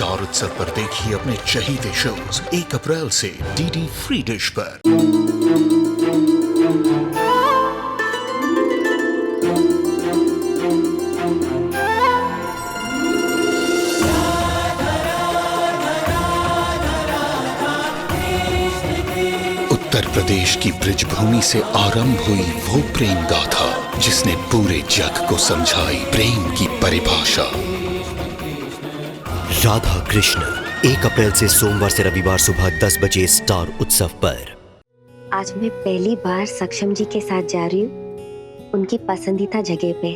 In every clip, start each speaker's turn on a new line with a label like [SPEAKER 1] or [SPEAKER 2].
[SPEAKER 1] Star उत्सव पर देखिए अपने चहीते शोज 1 अप्रैल से डीडी फ्री डिश पर। उत्तर प्रदेश की ब्रिजभूमि से आरंभ हुई वो प्रेम गाथा जिसने पूरे जग को समझाई प्रेम की परिभाषा।
[SPEAKER 2] राधा कृष्ण 1 अप्रैल से सोमवार से रविवार सुबह 10 बजे स्टार उत्सव पर।
[SPEAKER 3] आज मैं पहली बार सक्षम जी के साथ जा रही हूँ उनकी पसंदीदा जगह पे,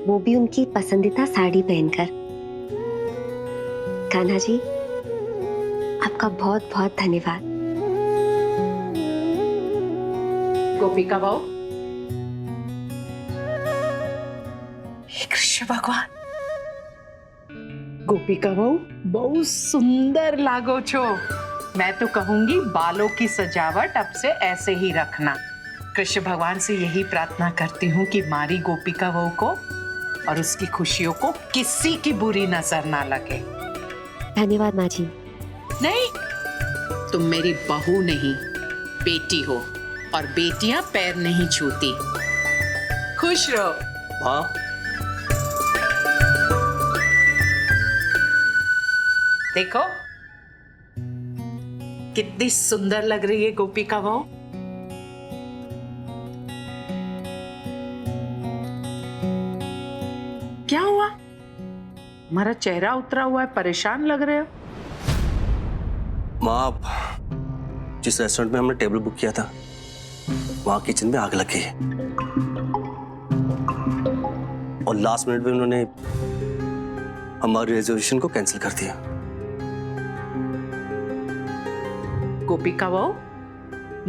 [SPEAKER 3] वो भी उनकी पसंदीदा साड़ी पहनकर। कान्हा जी, आपका बहुत बहुत धन्यवाद।
[SPEAKER 4] गोपिका बहू, हे कृष्ण भगवान, गोपिका बहू बहुत सुंदर लागो छो। मैं तो कहूंगी बालों की सजावट अब से ऐसे ही रखना। कृष्ण भगवान से यही प्रार्थना करती हूँ कि मारी गोपिका बहू को और उसकी खुशियों को किसी की बुरी नजर ना लगे।
[SPEAKER 3] धन्यवाद माँ जी।
[SPEAKER 4] नहीं, तुम मेरी बहू नहीं बेटी हो और बेटियां पैर नहीं छूती। खुश रहो।
[SPEAKER 2] हाँ,
[SPEAKER 4] देखो कितनी सुंदर लग रही है गोपिका बहू। क्या हुआ? हमारा चेहरा उतरा हुआ है, परेशान लग रहे हो।
[SPEAKER 2] माँ, जिस रेस्टोरेंट में हमने टेबल बुक किया था वहां किचन में आग लग गई है और लास्ट मिनट में उन्होंने हमारी रिजर्वेशन को कैंसिल कर दिया।
[SPEAKER 4] गोपिका बहू,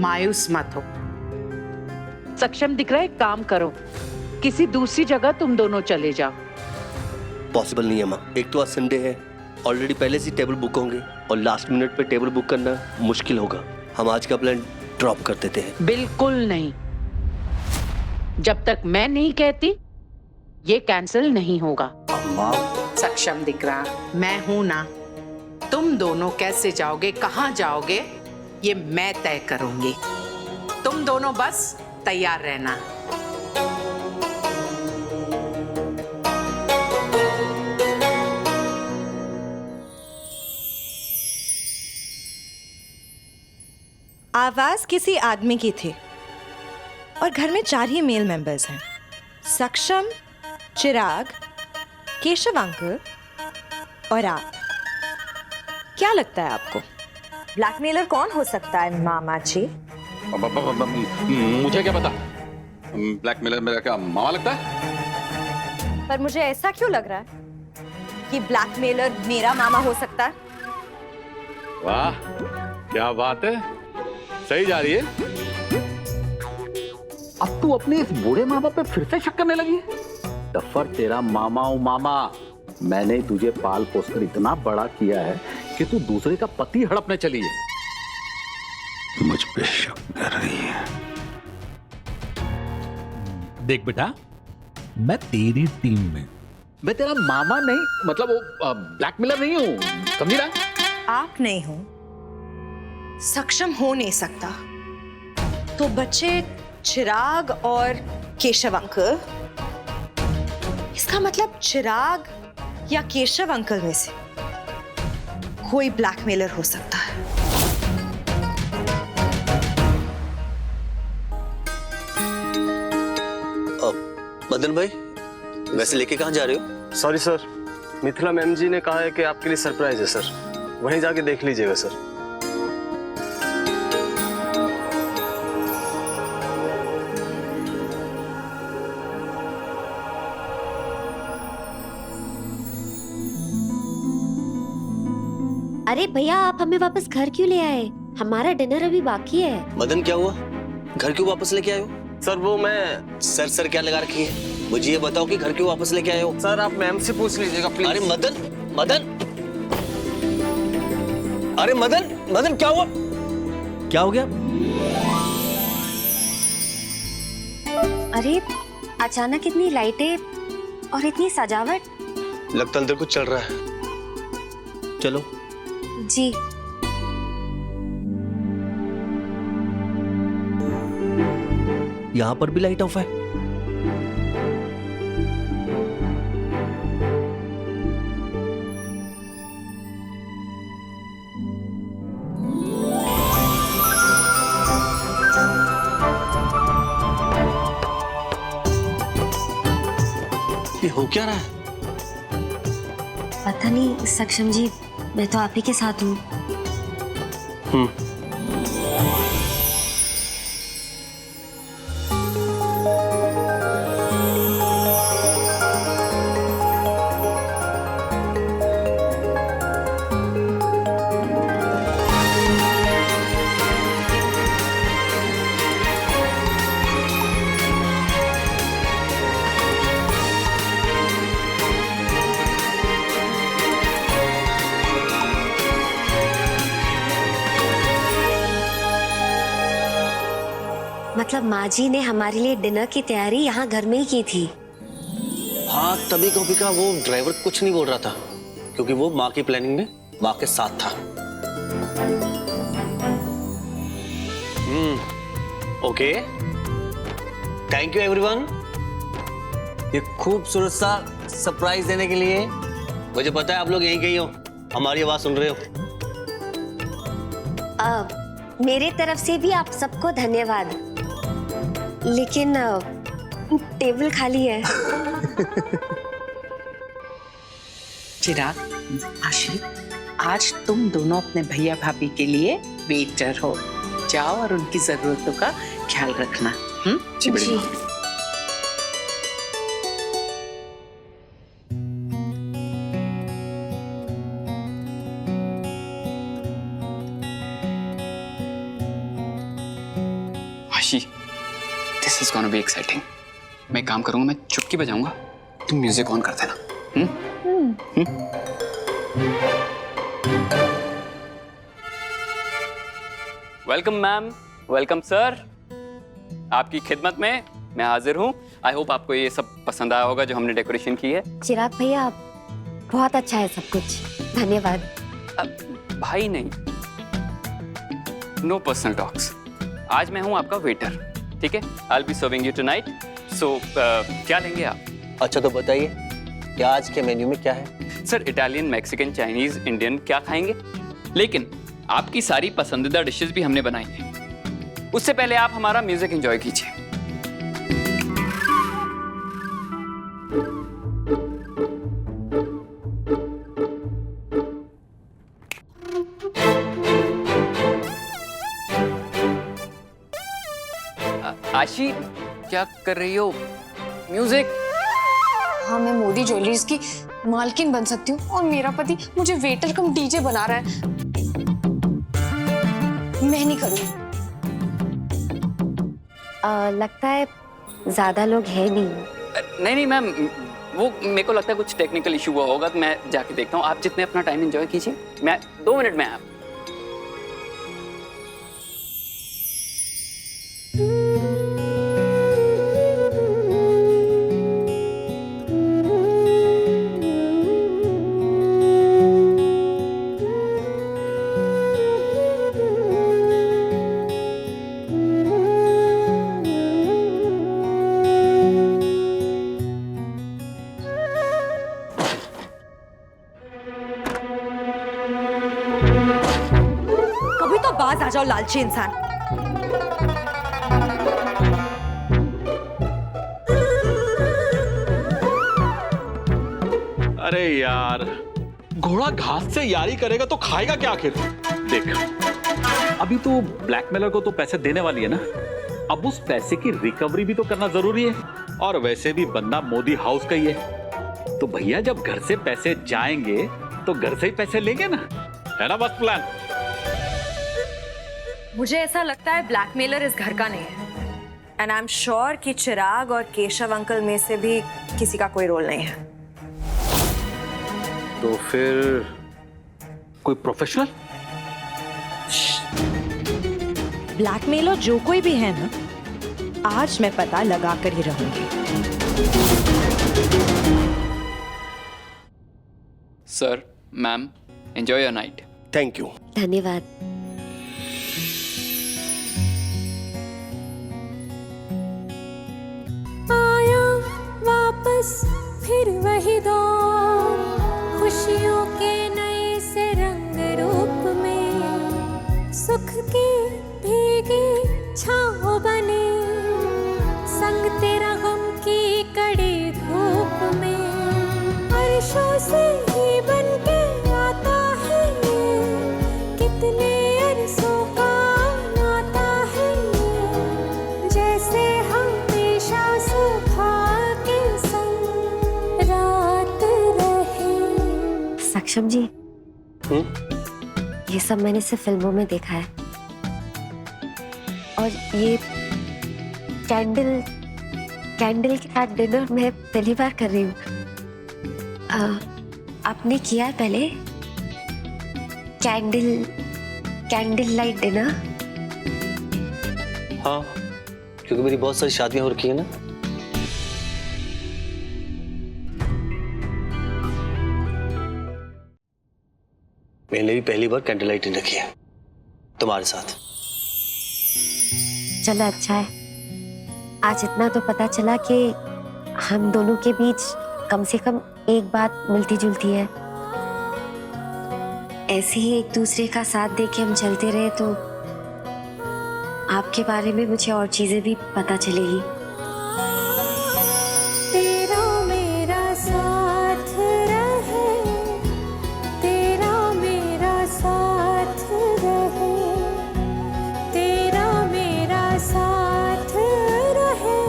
[SPEAKER 4] मायूस मत हो। सक्षम दिख रहा है, एक काम करो, किसी दूसरी जगह तुम दोनों चले जाओ।
[SPEAKER 2] पॉसिबल नहीं है माँ, एक तो आज संडे है, ऑलरेडी पहले से टेबल बुक होंगे और लास्ट मिनट पे टेबल बुक करना मुश्किल होगा। हम आज का प्लान ड्रॉप कर देते हैं।
[SPEAKER 4] बिल्कुल नहीं, जब तक मैं नहीं कहती ये कैंसिल नहीं होगा।
[SPEAKER 2] माँ,
[SPEAKER 4] सक्षम दिख रहा, मैं हूं ना। तुम दोनों कैसे जाओगे, कहां जाओगे, ये मैं तय करूंगी। तुम दोनों बस तैयार रहना।
[SPEAKER 5] आवाज किसी आदमी की थी और घर में 4 ही मेल मेंबर्स हैं, सक्षम, चिराग, केशव अंकल और आप। क्या लगता है आपको ब्लैकमेलर कौन हो सकता है मामा जी?
[SPEAKER 6] मुझे क्या पता, ब्लैकमेलर मेरा क्या मामा लगता है?
[SPEAKER 5] पर मुझे ऐसा क्यों लग रहा है कि ब्लैकमेलर मेरा मामा हो सकता है?
[SPEAKER 6] वाह, क्या बात है, सही जा रही है। अब तू अपने इस बूढ़े माँ बाप पे फिर से शक करने लगी है। दफर तेरा मामा हूं मामा। मैंने तुझे पाल पोस कर इतना बड़ा किया है कि तू दूसरे का पति हड़पने चली है। मुझ पे शक कर रही है।
[SPEAKER 7] देख बेटा, मैं तेरी टीम में।
[SPEAKER 6] मैं तेरा मामा नहीं, मतलब वो ब्लैकमेलर नहीं हूं, समझी ना?
[SPEAKER 5] आप नहीं हो, सक्षम हो नहीं सकता, तो बच्चे चिराग और केशव अंकल। इसका मतलब चिराग या केशव अंकल में से कोई ब्लैकमेलर हो सकता है।
[SPEAKER 2] मदन भाई, वैसे लेके कहाँ जा रहे हो?
[SPEAKER 8] सॉरी सर, मिथिला मैम जी ने कहा है कि आपके लिए सरप्राइज है सर, वहीं जाके देख लीजिएगा सर।
[SPEAKER 3] अरे भैया, आप हमें वापस घर क्यों ले आए? हमारा डिनर अभी बाकी है।
[SPEAKER 2] मदन, क्या हुआ? घर क्यों वापस लेके आए हो?
[SPEAKER 8] सर वो मैं
[SPEAKER 2] सर क्या लगा रखी है? मुझे ये बताओ कि घर क्यों वापस लेके आए हो?
[SPEAKER 8] सर आप मैम से पूछ लीजिएगा प्लीज।
[SPEAKER 2] अरे मदन, अरे मदन क्या हुआ? क्या हो गया?
[SPEAKER 3] अरे अचानक इतनी लाइटें और इतनी सजावट।
[SPEAKER 2] लगता अंदर कुछ चल रहा है। चलो।
[SPEAKER 3] जी।
[SPEAKER 2] यहाँ पर भी लाइट ऑफ है। ये हो क्या रहा है?
[SPEAKER 3] पता नहीं सक्षम जी, मैं तो आप ही के साथ हूँ। मतलब माँ जी ने हमारे लिए डिनर की तैयारी यहाँ घर में ही की थी।
[SPEAKER 2] हाँ, तभी गोपिका वो ड्राइवर कुछ नहीं बोल रहा था, क्योंकि वो माँ की प्लानिंग में माँ के साथ था। ओके, थैंक यू एवरीवन, ये खूबसूरत सा सरप्राइज देने के लिए। मुझे पता है आप लोग यहीं कहीं हो, हमारी आवाज सुन रहे हो।
[SPEAKER 3] मेरे तरफ से भी आप सबको धन्यवाद, लेकिन टेबल खाली है।
[SPEAKER 4] चिराग, आशी, आज तुम दोनों अपने भैया भाभी के लिए वेटर हो। जाओ और उनकी जरूरतों का ख्याल रखना।
[SPEAKER 3] जी।
[SPEAKER 9] आशी, this is gonna be exciting. मैं एक काम करूंगा, मैं चुटकी बजाऊंगा, तुम म्यूजिक ऑन कर देना। वेलकम मैम, वेलकम सर, आपकी खिदमत में मैं हाजिर हूँ। आई होप आपको ये सब पसंद आया होगा जो हमने डेकोरेशन की है।
[SPEAKER 3] चिराग भैया, बहुत अच्छा है सब कुछ, धन्यवाद।
[SPEAKER 9] भाई नहीं, नो पर्सनल टॉक्स। आज मैं हूँ आपका वेटर, ठीक है? I will be serving you tonight. So क्या लेंगे आप?
[SPEAKER 2] अच्छा तो बताइए, क्या आज के मेन्यू में क्या है?
[SPEAKER 9] Sir, Italian, Mexican, Chinese, Indian क्या खाएंगे? लेकिन आपकी सारी पसंदीदा डिशेस भी हमने बनाई हैं। उससे पहले आप हमारा म्यूजिक एंजॉय कीजिए। आशी, क्या कर रही हो? म्यूजिक।
[SPEAKER 5] हाँ, मैं मोदी ज्वेलरीज की मालकिन बन सकती हूँ और मेरा पति मुझे वेटर कम डीजे बना रहा है। मैं नहीं करूँगी।
[SPEAKER 3] लगता है ज्यादा लोग हैं नहीं।
[SPEAKER 9] नहीं मैम, वो मेरे को लगता है कुछ टेक्निकल इशू हुआ होगा, तो मैं जाके देखता हूँ। आप जितने अपना टाइम एंजॉय कीजिए, मैं 2 मिनट में आया।
[SPEAKER 5] कभी तो बाज आ जाओ लालची इंसान।
[SPEAKER 6] अरे यार, घोड़ा घास से यारी करेगा तो खाएगा क्या आखिर? देख, अभी तो ब्लैकमेलर को तो पैसे देने वाली है ना, अब उस पैसे की रिकवरी भी तो करना जरूरी है। और वैसे भी बंदा मोदी हाउस का ही है, तो भैया जब घर से पैसे जाएंगे तो घर से ही पैसे लेंगे ना, है ना? बस प्लान।
[SPEAKER 5] मुझे ऐसा लगता है ब्लैकमेलर इस घर का नहीं है, एंड आई एम श्योर कि चिराग और केशव अंकल में से भी किसी का कोई रोल नहीं है।
[SPEAKER 6] तो फिर कोई प्रोफेशनल?
[SPEAKER 5] ब्लैकमेलर जो कोई भी है ना, आज मैं पता लगा कर ही रहूंगी।
[SPEAKER 9] Sir, ma'am, enjoy your night.
[SPEAKER 8] Thank you.
[SPEAKER 3] धन्यवाद।
[SPEAKER 10] आया वापस फिर वही दौर, खुशियों के नए से रंग रूप में, सुख की भीगी छाँव बने, संग तेरा गम की कड़ी धूप में, अर्शों से ही बन के आता है ये, कितने अरसों का नाता है ये, जैसे हमेशा सुबह के संग रात रहे।
[SPEAKER 3] सक्षम जी, ये सब मैंने सिर्फ फिल्मों में देखा है, और ये कैंडल के साथ डिनर मैं पहली बार कर रही हूँ। आपने किया है पहले कैंडल लाइट डिनर?
[SPEAKER 2] हाँ, क्योंकि मेरी बहुत सारी शादियां हो रखी है ना। मैंने भी पहली बार कैंडल लाइट डिनर किया तुम्हारे साथ।
[SPEAKER 3] चलो अच्छा है, आज इतना तो पता चला कि हम दोनों के बीच कम से कम एक बात मिलती जुलती है। ऐसे ही एक दूसरे का साथ दे के हम चलते रहे तो आपके बारे में मुझे और चीजें भी पता चलेगी।
[SPEAKER 10] तेरा मेरा साथ रहे, तेरा मेरा साथ रहे, तेरा मेरा साथ रहे,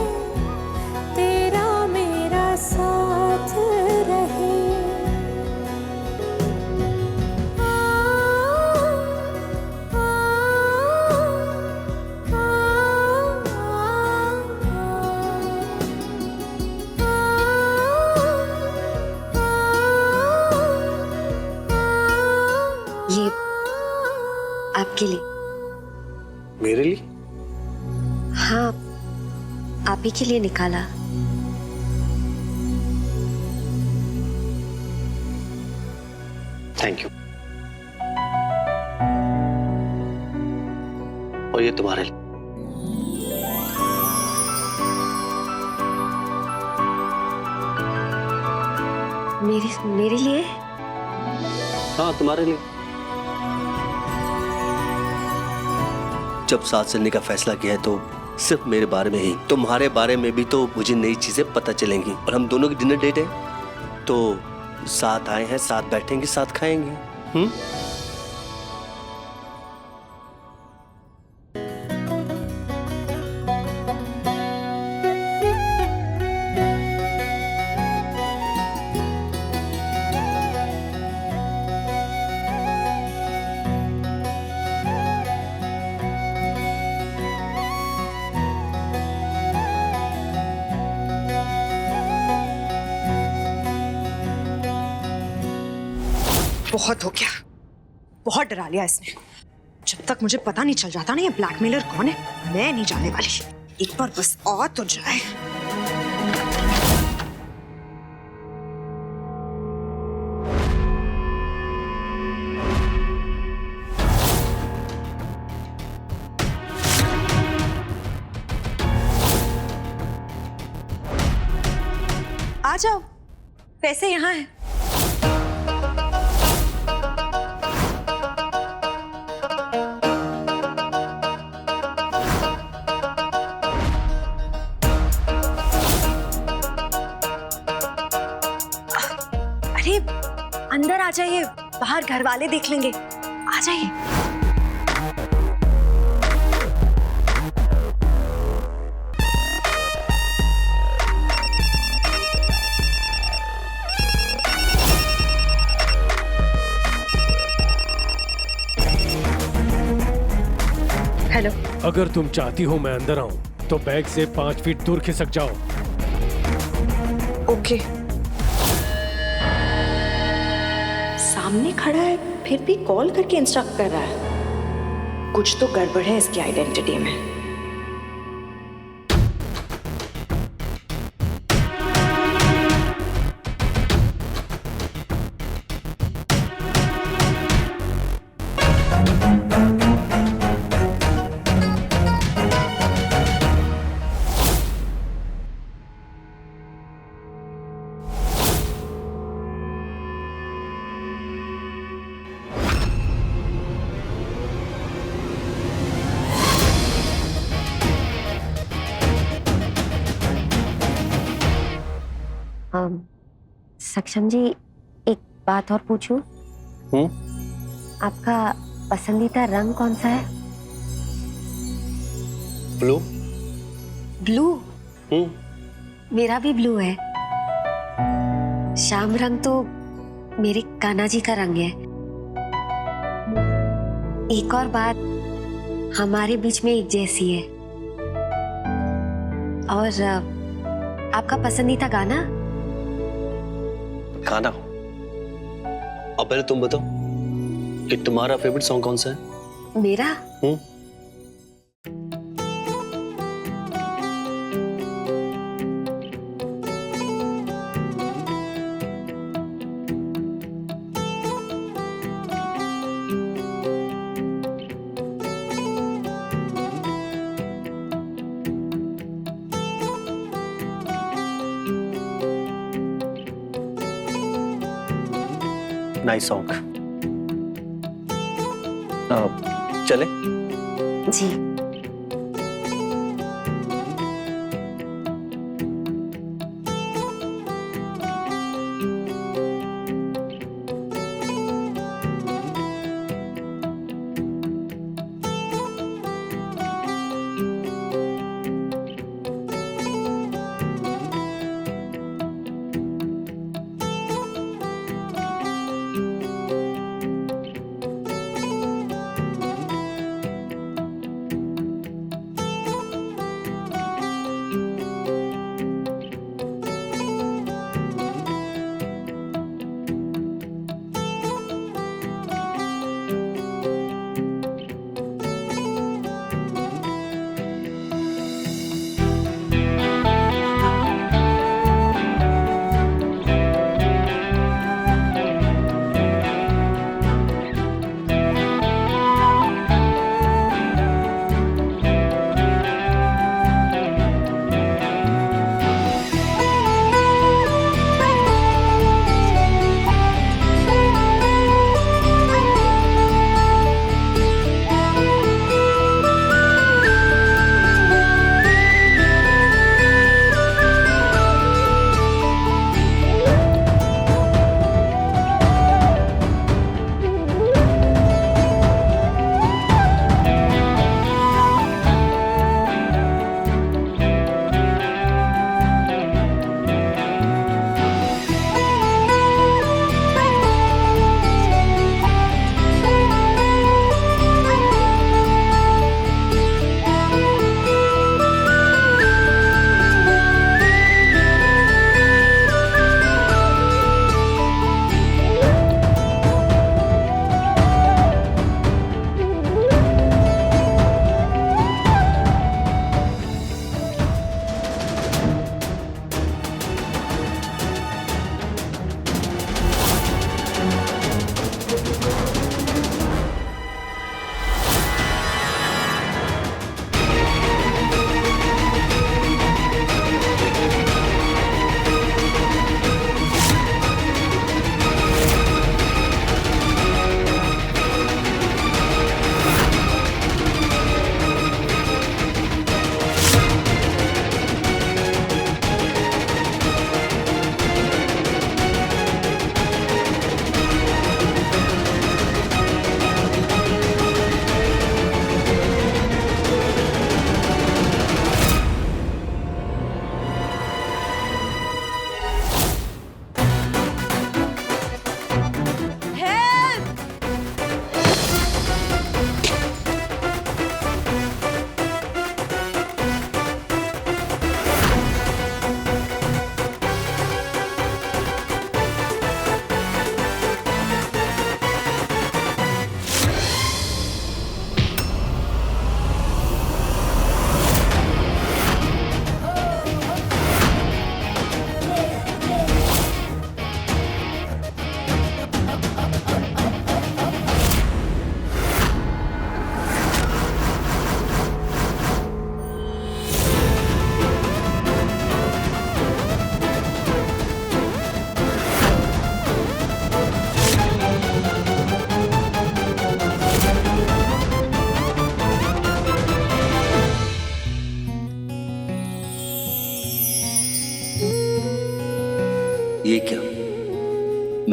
[SPEAKER 10] तेरा मेरा साथ रहे।
[SPEAKER 3] ये आपके लिए।
[SPEAKER 2] मेरे लिए?
[SPEAKER 3] हाँ, आप ही के लिए निकाला।
[SPEAKER 2] Thank you. और ये तुम्हारे लिए।
[SPEAKER 3] मेरे लिए?
[SPEAKER 2] हाँ, तुम्हारे लिए। जब साथ चलने का फैसला किया है तो सिर्फ मेरे बारे में ही, तुम्हारे बारे में भी तो मुझे नई चीजें पता चलेंगी। और हम दोनों की डिनर डेट है तो साथ आए हैं, साथ बैठेंगे, साथ खाएंगे।
[SPEAKER 5] बहुत हो गया, बहुत डरा लिया इसने। जब तक मुझे पता नहीं चल जाता ना ये ब्लैकमेलर कौन है, मैं नहीं जाने वाली। एक बार बस आ तो जाए। आ जाओ, पैसे यहाँ हैं। अरे अंदर आ जाइए, बाहर घर वाले देख लेंगे। आ जाइए। हेलो।
[SPEAKER 11] अगर तुम चाहती हो मैं अंदर आऊं तो बैग से 5 फीट दूर खिसक जाओ।
[SPEAKER 5] ओके। सामने खड़ा है फिर भी कॉल करके इंस्ट्रक्ट कर रहा है। कुछ तो गड़बड़ है इसकी आइडेंटिटी में।
[SPEAKER 3] सक्षम जी, एक बात और पूछूं? आपका पसंदीदा रंग कौन सा है?
[SPEAKER 2] ब्लू।
[SPEAKER 3] ब्लू? मेरा भी ब्लू है। श्याम रंग तो मेरे कान्हा जी का रंग है। एक और बात, हमारे बीच में एक जैसी है। और आपका पसंदीदा गाना?
[SPEAKER 2] गाना? अब पहले तुम बताओ कि तुम्हारा फेवरेट सॉन्ग कौन सा है?
[SPEAKER 3] मेरा?
[SPEAKER 2] Nice song. चले?
[SPEAKER 3] जी।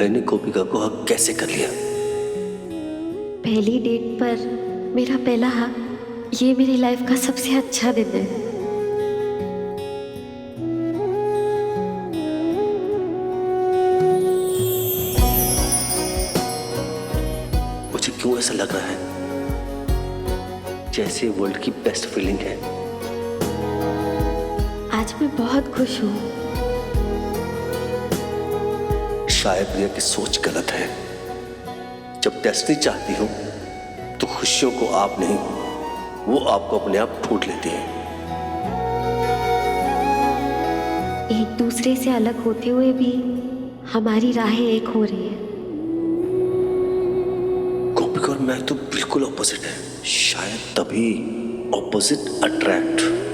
[SPEAKER 2] मैंने गोपिका को हक कैसे कर लिया?
[SPEAKER 3] पहली डेट पर मेरा पहला हक, ये मेरी लाइफ का सबसे अच्छा दिन है।
[SPEAKER 2] मुझे क्यों ऐसा लग रहा है जैसे वर्ल्ड की बेस्ट फीलिंग है।
[SPEAKER 3] आज मैं बहुत खुश हूँ।
[SPEAKER 2] शायद प्रिया की सोच गलत है। जब डेस्टिनी चाहती हो तो खुशियों को आप नहीं, वो आपको अपने आप ढूंढ लेती है।
[SPEAKER 3] एक दूसरे से अलग होते हुए भी हमारी राहें एक हो रही है।
[SPEAKER 2] गोपिका और मैं तो बिल्कुल ऑपोजिट है। शायद तभी ऑपोजिट अट्रैक्ट।